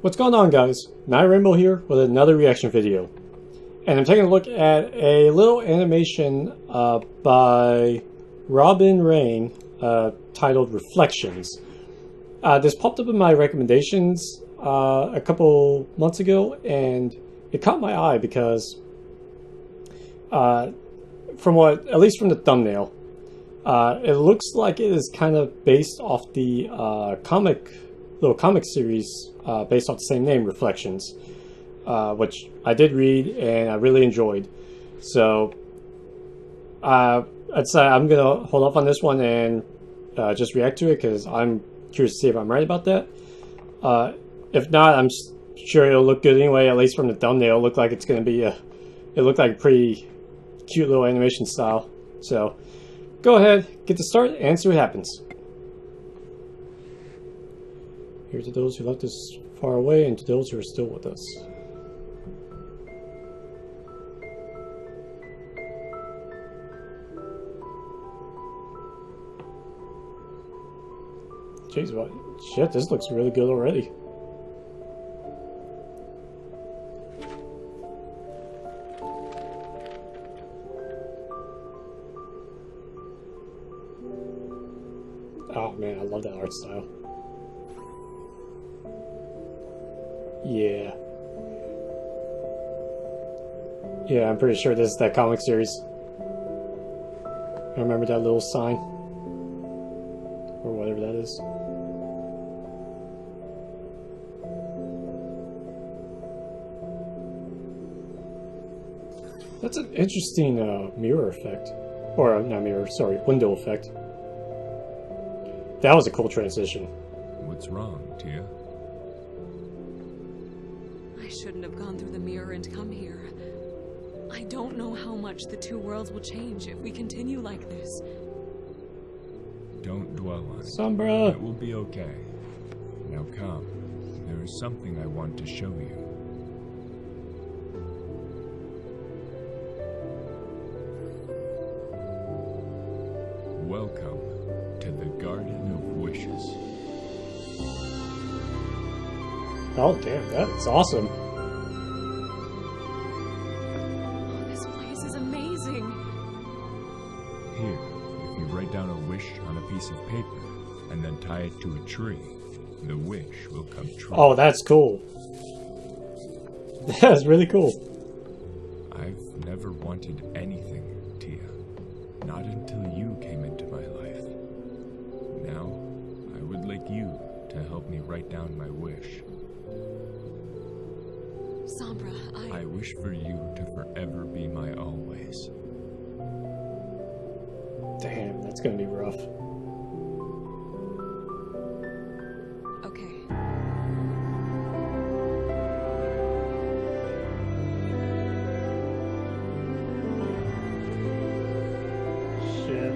What's going on, guys? Night Rainbow here with another reaction video. And I'm taking a look at a little animation by Robin Rain titled Reflections. This popped up in my recommendations a couple months ago, and it caught my eye because at least from the thumbnail, it looks like it is kind of based off the little comic series based off the same name, Reflections, which I did read and I really enjoyed. So I'd say I'm gonna hold off on this one and just react to it because I'm curious to see if I'm right about that. If not, I'm sure it'll look good anyway. At least from the thumbnail, it looked like it's gonna be it looked like a pretty cute little animation style. So go ahead, get to start, and see what happens. Here to those who left us far away, and to those who are still with us. Jeez, what? Shit, this looks really good already. Oh man, I love that art style. Yeah. Yeah, I'm pretty sure this is that comic series. I remember that little sign. Or whatever that is. That's an interesting mirror effect. Or, not mirror, sorry, window effect. That was a cool transition. What's wrong, Tia? I shouldn't have gone through the mirror and come here. I don't know how much the two worlds will change if we continue like this. Don't dwell on it. Sombra! It will be okay. Now come. There is something I want to show you. Welcome to the Garden of Wishes. Oh damn, that's awesome. Oh, this place is amazing. Here, if you write down a wish on a piece of paper and then tie it to a tree, the wish will come true. Oh, that's cool. That's really cool. I've never wanted anything, Tia. Not until you came into my life. Now, I would like you to help me write down my wish. Sombra, I wish for you to forever be my always. Damn, that's gonna be rough. Okay. Shit.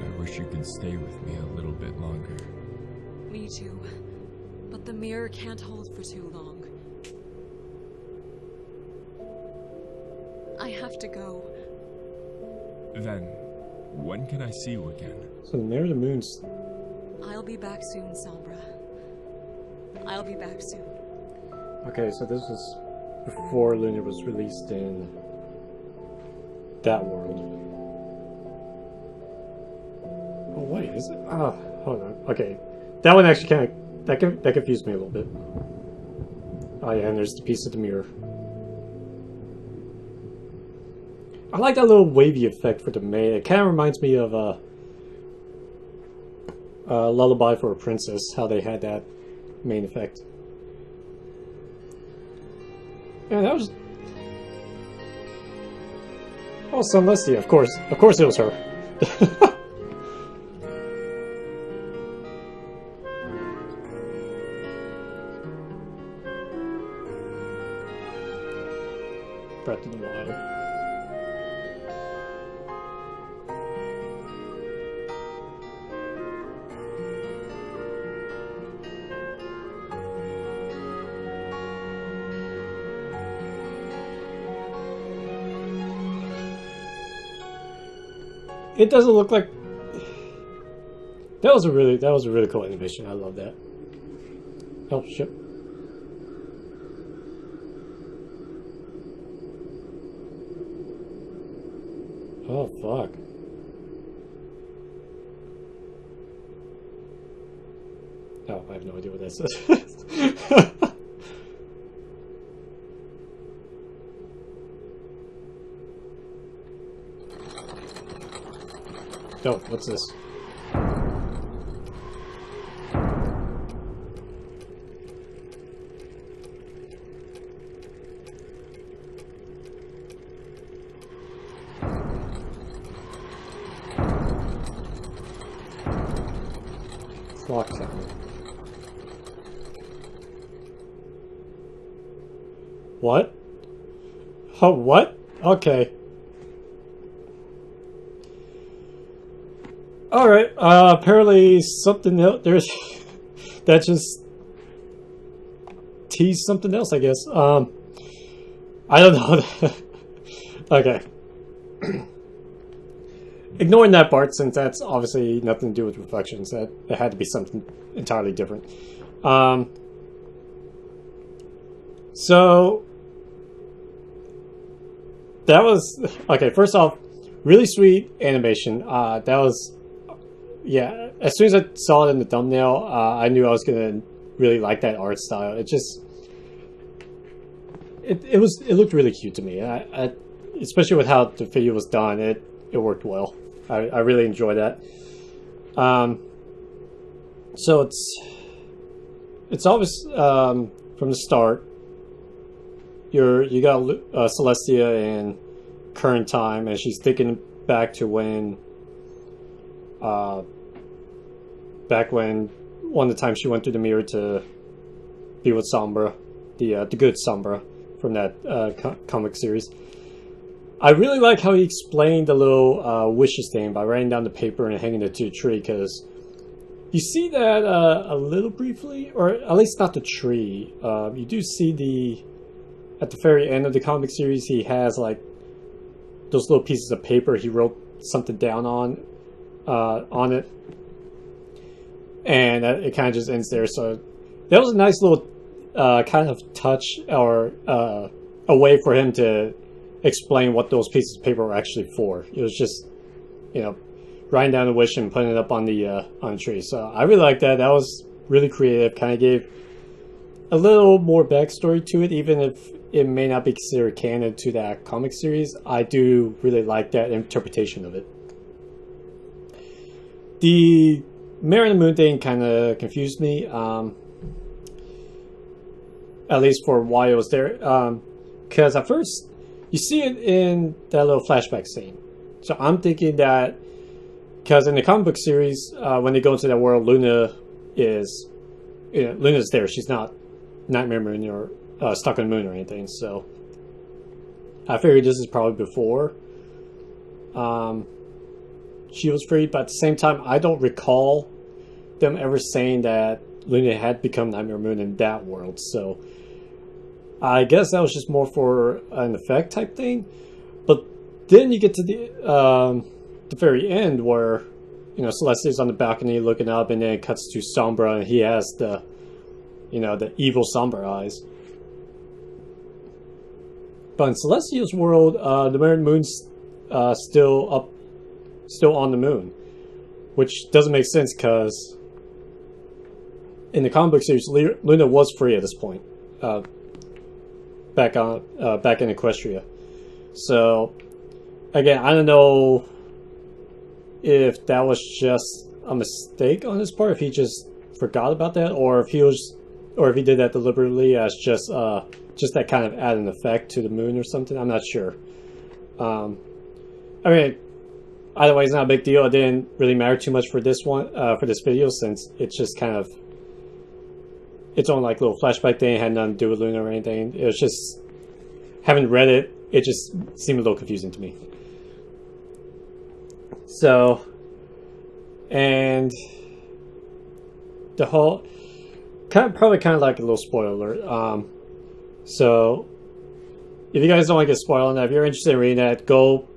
I wish you could stay with me a little bit longer. Me too. But the mirror can't hold for too long. I have to go. Then, when can I see you again? So the Mirror of the Moon's... I'll be back soon, Sombra. I'll be back soon. Okay, so this was before Luna was released in that world. Oh wait, is it? Ah, hold on. Okay, that one actually kind of that confused me a little bit. Oh yeah, and there's the piece of the mirror. I like that little wavy effect for the main. It kind of reminds me of Lullaby for a Princess, how they had that main effect. Yeah, that was... Oh, Celestia, of course it was her. Breath of the Wild. it doesn't look like. That was a really cool animation. I love that. Oh shit. Oh fuck. Oh, I have no idea what that says. Oh, what's this? Clock sound. What? Oh, what? Okay. Alright, apparently something else, there's, that just teased something else, I guess. I don't know. Okay. Ignoring that part, since that's obviously nothing to do with reflections, that it had to be something entirely different. So, that was, okay, first off, really sweet animation. That was, yeah, as soon as I saw it in the thumbnail, I knew I was gonna really like that art style. It just, it looked really cute to me. I especially with how the video was done, it worked well. I really enjoy that. So it's obvious from the start. You got Celestia in current time, and she's thinking back to when, back when one of the times she went through the mirror to be with Sombra, the good Sombra from that comic series. I really like how he explained the little wishes thing by writing down the paper and hanging it to the tree, because you see that a little briefly, or at least not the tree. You do see at the very end of the comic series, he has like those little pieces of paper he wrote something down on it, and it kind of just ends there. So that was a nice little kind of touch, or a way for him to explain what those pieces of paper were actually for. It was just, you know, writing down a wish and putting it up on the tree. So I really like that. That was really creative. Kind of gave a little more backstory to it, even if it may not be considered canon to that comic series. I do really like that interpretation of it. The Mirror and the Moon thing kind of confused me, at least for why it was there. Because at first, you see it in that little flashback scene. So I'm thinking that, because in the comic book series, when they go into that world, Luna is, Luna's there. She's not Nightmare Moon or stuck on the moon or anything. So I figured this is probably before she was freed. But at the same time, I don't recall them ever saying that Luna had become Nightmare Moon in that world. So I guess that was just more for an effect type thing. But then you get to the very end where, Celestia's on the balcony looking up, and then it cuts to Sombra, and he has the evil Sombra eyes. But in Celestia's world, the Mirror and the Moon's still on the moon, which doesn't make sense because in the comic book series, Luna was free at this point, back in Equestria. So again, I don't know if that was just a mistake on his part, if he just forgot about that, or if he did that deliberately as just that kind of added an effect to the moon or something. I'm not sure. I mean, either way, it's not a big deal. It didn't really matter too much for this one, for this video, since it's just kind of its own like little flashback thing. It had nothing to do with Luna or anything. It was just, having read it, it just seemed a little confusing to me. So, and the whole probably kind of like a little spoiler alert. So if you guys don't want to get spoiled on that, if you're interested in reading that, go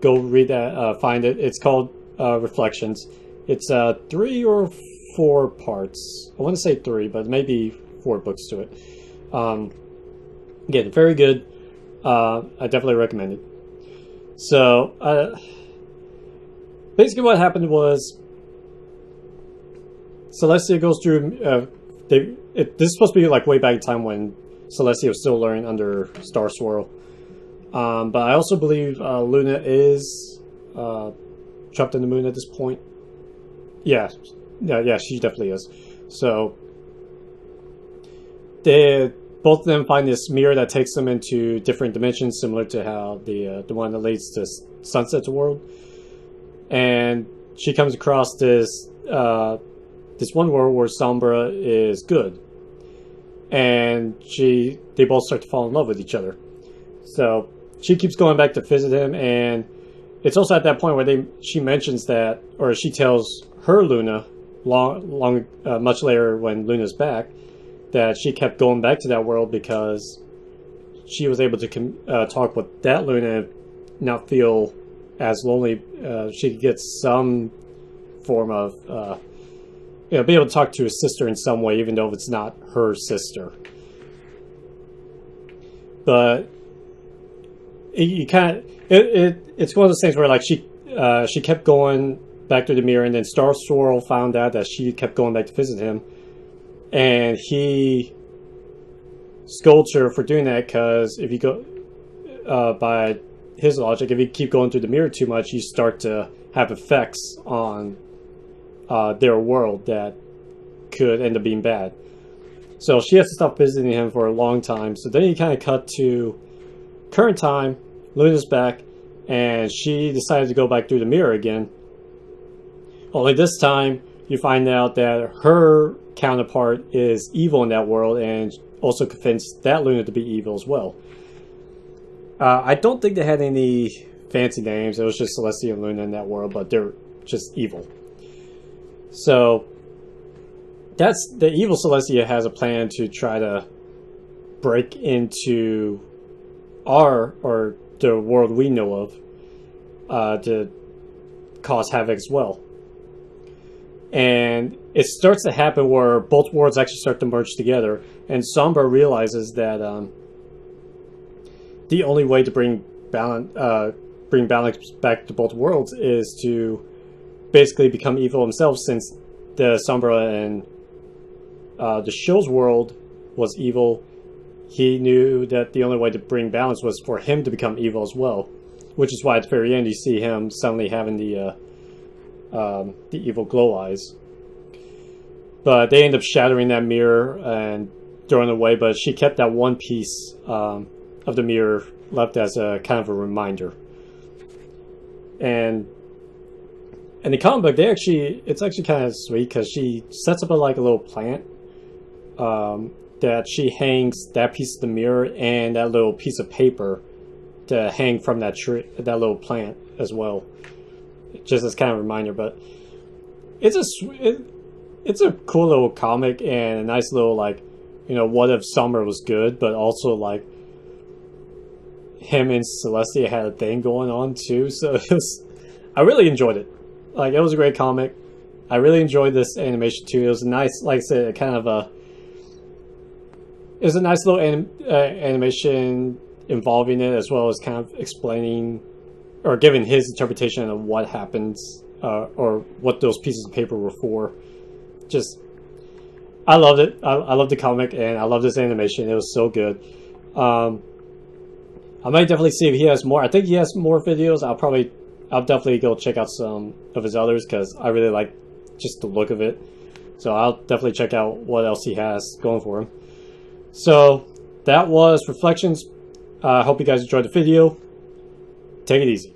go read that, find it. It's called Reflections. It's 3 or 4 parts. I want to say 3, but maybe 4 books to it. Again, very good. I definitely recommend it. So, basically what happened was Celestia goes through, this is supposed to be like way back in time when Celestia was still learning under Star Swirl. But I also believe Luna is trapped in the moon at this point. Yeah, she definitely is. So, both of them find this mirror that takes them into different dimensions, similar to how the one that leads to Sunset's world. And she comes across this one world where Sombra is good, and they both start to fall in love with each other. So she keeps going back to visit him, and it's also at that point where she mentions that, or she tells her Luna much later when Luna's back, that she kept going back to that world because she was able to talk with that Luna and not feel as lonely. She could get some form of, be able to talk to his sister in some way, even though it's not her sister. But it's one of those things where like she kept going back to the mirror, and then Star Swirl found out that she kept going back to visit him, and he scolds her for doing that because if you go by his logic, if you keep going through the mirror too much, you start to have effects on their world that could end up being bad. So she has to stop visiting him for a long time. So then you kind of cut to current time. Luna's back, and she decided to go back through the mirror again. Only this time, you find out that her counterpart is evil in that world, and also convinced that Luna to be evil as well. I don't think they had any fancy names. It was just Celestia and Luna in that world, but they're just evil. So that's the evil Celestia has a plan to try to break into the world we know of, to cause havoc as well. And it starts to happen where both worlds actually start to merge together, and Sombra realizes that the only way to bring balance back to both worlds is to basically become evil himself, since the Sombra and the show's world was evil. He knew that the only way to bring balance was for him to become evil as well, which is why at the very end you see him suddenly having the evil glow eyes. But they end up shattering that mirror and throwing it away, but she kept that one piece of the mirror left as a kind of a reminder. And in the comic book, it's actually kind of sweet because she sets up a little plant that she hangs that piece of the mirror and that little piece of paper to hang from that tree, that little plant as well, just as kind of a reminder. But it's a cool little comic and a nice little what if Summer was good, but also like him and Celestia had a thing going on too. So I really enjoyed it. Like, it was a great comic. I really enjoyed this animation too. It was a nice, like I said, it was a nice little animation involving it, as well as kind of explaining or giving his interpretation of what happens, or what those pieces of paper were for. Just, I loved it. I loved the comic, and I love this animation. It was so good. I might definitely see if he has more. I think he has more videos. I'll definitely go check out some of his others because I really like just the look of it. So I'll definitely check out what else he has going for him. So that was Reflections. I hope you guys enjoyed the video. Take it easy.